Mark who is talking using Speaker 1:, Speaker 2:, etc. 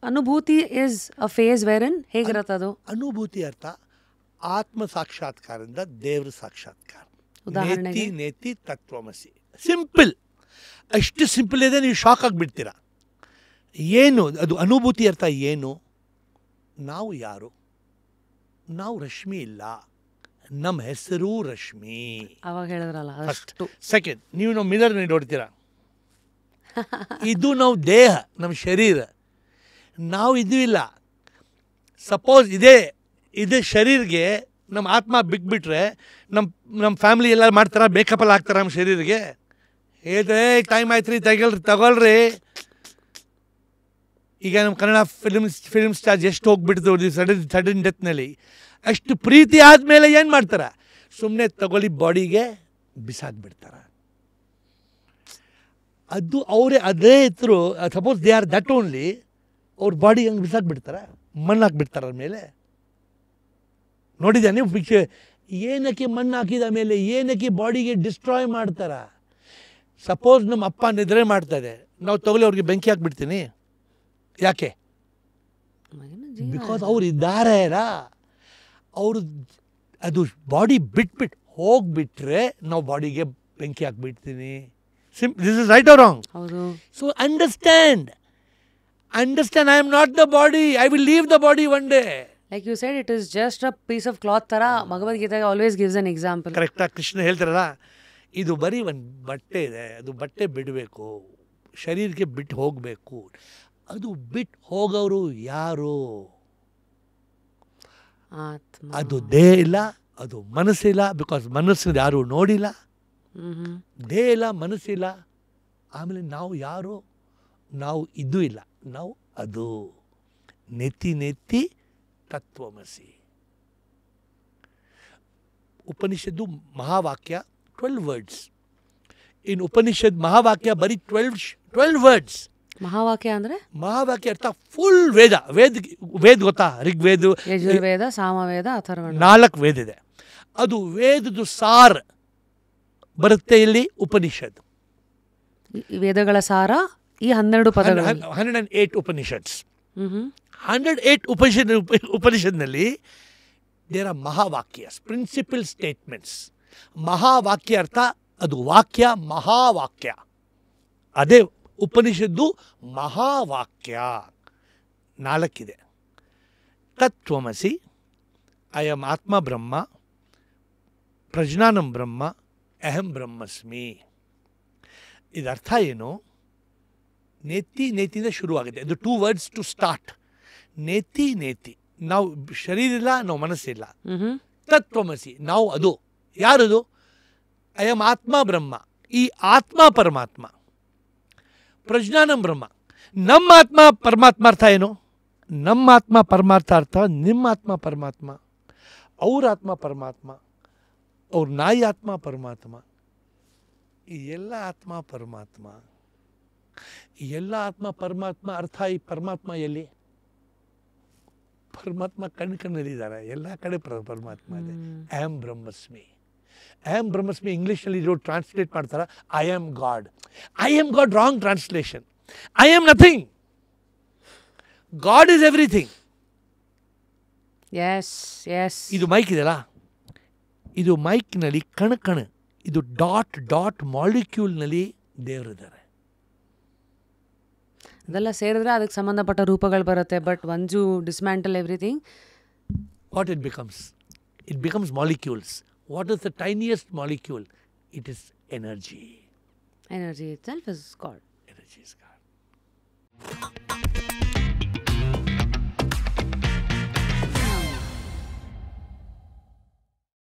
Speaker 1: ಅನುಭೂತಿ is a face ವೇರನ್ ಹೇಗಿರತ್ತೆ ಅದು?
Speaker 2: ಅನುಭೂತಿ ಅರ್ಥ ಆತ್ಮ ಸಾಕ್ಷಾತ್ಕಾರದಿಂದ ದೇವ್ರ ಸಾಕ್ಷಾತ್ಕಾರ.
Speaker 1: ಉದಾಹರಣೆಗೆ?
Speaker 2: ನೇತಿ ತತ್ವಮಸಿ. ಸಿಂಪಲ್. ಅಷ್ಟು ಸಿಂಪಲ್ ಇದೆ, ನೀವು ಶಾಕ್ ಆಗಿಬಿಡ್ತೀರಾ. ಏನು ಅದು ಅನುಭೂತಿ ಅರ್ಥ ಏನು? ನಾವು ಯಾರು? ನಾವು ರಶ್ಮಿ ಇಲ್ಲ, ನಮ್ಮ ಹೆಸರು ರಶ್ಮಿ.
Speaker 1: ಅವಾಗ ಹೇಳಿದ್ರಲ್ಲ ಅಷ್ಟು.
Speaker 2: ಸೆಕೆಂಡ್, ನೀವು ನಾವು ಮಿರರ್ ನೋಡ್ತೀರಾ, ಇದು ನಾವು ದೇಹ, ನಮ್ಮ ಶರೀರ. ನಾವು ಇದು ಇಲ್ಲ. ಸಪೋಸ್ ಇದೇ ಶರೀರ್ಗೆ ನಮ್ಮ ಆತ್ಮ ಬಿಟ್ಬಿಟ್ರೆ ನಮ್ಮ ಫ್ಯಾಮಿಲಿ ಎಲ್ಲ ಮಾಡ್ತಾರ, ಮೇಕಪ್ ಎಲ್ಲ ಹಾಕ್ತಾರ ನಮ್ಮ ಶರೀರಿಗೆ. ಟೈಮ್ ಆಯ್ತು ರೀ, ತಗೊಳ್ರಿ. ಈಗ ನಮ್ಮ ಕನ್ನಡ ಫಿಲ್ಮ್ ಸ್ಟಾರ್ಸ್ ಎಷ್ಟು ಹೋಗ್ಬಿಡ್ತು ಸಡನ್ ಡೆತ್ನಲ್ಲಿ. ಅಷ್ಟು ಪ್ರೀತಿ ಆದಮೇಲೆ ಏನು ಮಾಡ್ತಾರೆ? ಸುಮ್ಮನೆ ತಗೊಳ್ಳಿ ಬಾಡಿಗೆ ಬಿಸಾಕ್ಬಿಡ್ತಾರೆ. ಅದು ಅವರೇ ಅದೇ ಇದ್ರು, suppose they are that only, ಅವ್ರ ಬಾಡಿ ಹಂಗೆ ಬಿಸಾಕ್ಬಿಡ್ತಾರೆ, ಮಣ್ಣು ಹಾಕ್ಬಿಡ್ತಾರೆ ಅದ್ರ ಮೇಲೆ. ನೋಡಿದ್ಯಾ ನೀವು ಪಿಕ್ಚರ್? ಏನಕ್ಕೆ ಮಣ್ಣು ಹಾಕಿದ ಮೇಲೆ ಏನಕ್ಕೆ ಬಾಡಿಗೆ ಡಿಸ್ಟ್ರಾಯ್ ಮಾಡ್ತಾರೆ? ಸಪೋಸ್ ನಮ್ಮ ಅಪ್ಪ ನಿದ್ರೆ ಮಾಡ್ತಾರೆ, ನಾವು ತಗೊಳ್ಳಿ ಅವ್ರಿಗೆ ಬೆಂಕಿ ಹಾಕ್ಬಿಡ್ತೀನಿ. ಯಾಕೆ? ಬಿಕಾಸ್ ಅವ್ರು ಇದ್ದಾರೆ. ಅವರು ಅದು ಬಾಡಿ ಬಿಟ್ಬಿಟ್ಟು ಹೋಗ್ಬಿಟ್ರೆ ನಾವು ಬಾಡಿಗೆ ಬೆಂಕಿ ಹಾಕ್ಬಿಡ್ತೀನಿ. This is right or wrong? So understand, I am not the body, I will leave the body one day.
Speaker 1: Like you said, it is just a piece of cloth ತರ. Bhagavad Gita always gives an example.
Speaker 2: ಕರೆಕ್ಟಾಗಿ ಕೃಷ್ಣ ಹೇಳ್ತಾರಲ್ಲ, ಇದು ಬರೀ ಒಂದು ಬಟ್ಟೆ ಇದೆ, ಅದು ಬಟ್ಟೆ ಬಿಡಬೇಕು, ಶರೀರಕ್ಕೆ ಬಿಟ್ಟು ಹೋಗಬೇಕು. ಅದು ಬಿಟ್ಟು ಹೋಗೋರು ಯಾರು?
Speaker 1: ಆತ್ಮ.
Speaker 2: ಅದು ದೇಹ ಇಲ್ಲ, ಅದು ಮನಸ್ಸಿಲ್ಲ. ಬಿಕಾಸ್ ಮನಸ್ಸು ಯಾರು ನೋಡಿಲ್ಲ, ದೇಹ ಇಲ್ಲ, ಮನಸ್ಸಿಲ್ಲ. ಆಮೇಲೆ ನಾವು ಯಾರು? ನಾವು ಇದು ಇಲ್ಲ, ನಾವು ಅದು. ನೆತಿ ತತ್ವಮಸಿ. ಉಪನಿಷತ್ತು ಮಹಾವಾಕ್ಯ 12 ವರ್ಡ್ಸ್. ಇನ್ ಉಪನಿಷತ್ ಮಹಾವಾಕ್ಯ ಬರೀ 12 ವರ್ಡ್ಸ್.
Speaker 1: ಮಹಾವಾಕ್ಯ ಅಂದ್ರೆ?
Speaker 2: ಮಹಾವಾಕ್ಯ ಅರ್ಥ ಫುಲ್ ವೇದ. ವೇದ ಗೊತ್ತಾ? ಋಗ್ವೇದ,
Speaker 1: ಯಜುರ್ವೇದ, ಸಾಮವೇದ, ಅಥರ್ವಣ,
Speaker 2: 4 ವೇದ ಇದೆ. ಅದು ವೇದದ ಸಾರ್ ಬರುತ್ತೆ ಇಲ್ಲಿ ಉಪನಿಷತ್.
Speaker 1: ವೇದಗಳ ಸಾರ ಈ 12 ಪದಗಳು.
Speaker 2: 108 ಉಪನಿಷತ್ಸ್. 108 ಉಪನಿಷತ್ನಲ್ಲಿ there are Mahavakyas, principal statements. ಮಹಾವಾಕ್ಯ ಅರ್ಥ ಅದು ವಾಕ್ಯ, ಮಹಾವಾಕ್ಯ. ಅದೇ ಉಪನಿಷತ್ತು ಮಹಾವಾಕ್ಯ. 4 ತತ್ವಮಸಿ, ಅಯಂ ಆತ್ಮ ಬ್ರಹ್ಮ, ಪ್ರಜ್ಞಾನಂ ಬ್ರಹ್ಮ, ಅಹಂ ಬ್ರಹ್ಮಸ್ಮಿ. ಇದರ್ಥ ಏನು? ನೇತಿಯಿಂದ ಶುರುವಾಗಿದೆ. ಅದು 2 ವರ್ಡ್ಸ್ ಟು ಸ್ಟಾರ್ಟ್. ನೇತಿ, ನಾವು ಶರೀರ ಇಲ್ಲ, ನಾವು ಮನಸ್ಸಿಲ್ಲ. ತತ್ವಮಸಿ, ನಾವು ಅದು. ಯಾರದು? ಅಯಂ ಆತ್ಮ ಬ್ರಹ್ಮ, ಈ ಆತ್ಮ ಪರಮಾತ್ಮ. ಪ್ರಜ್ಞಾನಂ ಬ್ರಹ್ಮ, ನಮ್ಮ ಆತ್ಮ ಪರಮಾತ್ಮ. ಅರ್ಥ ಏನು? ನಮ್ಮ ಆತ್ಮ ಪರಮಾರ್ಥ ಅರ್ಥ ನಿಮ್ಮ ಆತ್ಮ ಪರಮಾತ್ಮ, ಅವ್ರ ಆತ್ಮ ಪರಮಾತ್ಮ, ಅವ್ರ ನಾಯಿ ಆತ್ಮ ಪರಮಾತ್ಮ. ಈ ಎಲ್ಲ ಆತ್ಮ ಪರಮಾತ್ಮ, ಈ ಎಲ್ಲ ಆತ್ಮ ಪರಮಾತ್ಮ. ಅರ್ಥ ಈ ಪರಮಾತ್ಮ ಎಲ್ಲಿ? ಪರಮಾತ್ಮ ಕಣ್ಣಲ್ಲಿದ್ದಾರೆ, ಎಲ್ಲ ಕಡೆ ಪರಮಾತ್ಮ ಇದೆ. ಅಹಂ ಬ್ರಹ್ಮಸ್ಮಿ, ಅಹಂ ಬ್ರಹ್ಮಸ್ಮಿ. ಇಂಗ್ಲೀಷ್ನಲ್ಲಿ ಟ್ರಾನ್ಸ್ಲೇಟ್ ಮಾಡ್ತಾರೆ I am god. I am god wrong translation. I am nothing, god is everything. ಇದು ಮೈಕ್ ಇದೆಯಲ್ಲ, ಇದು ಮೈಕ್ನಲ್ಲಿ ಕಣ, ಇದು ಡಾಟ್ ಮಾಲಿಕ್ಯೂಲ್ನಲ್ಲಿ ದೇವರಿದ್ದಾರೆ.
Speaker 1: ಅದೆಲ್ಲ ಸೇರಿದ್ರೆ ಅದಕ್ಕೆ ಸಂಬಂಧಪಟ್ಟ ರೂಪಗಳು ಬರುತ್ತೆ. But once you dismantle everything,
Speaker 2: what it becomes molecules. What is the tiniest molecule? It is energy.
Speaker 1: Energy itself is God.
Speaker 2: Energy is God.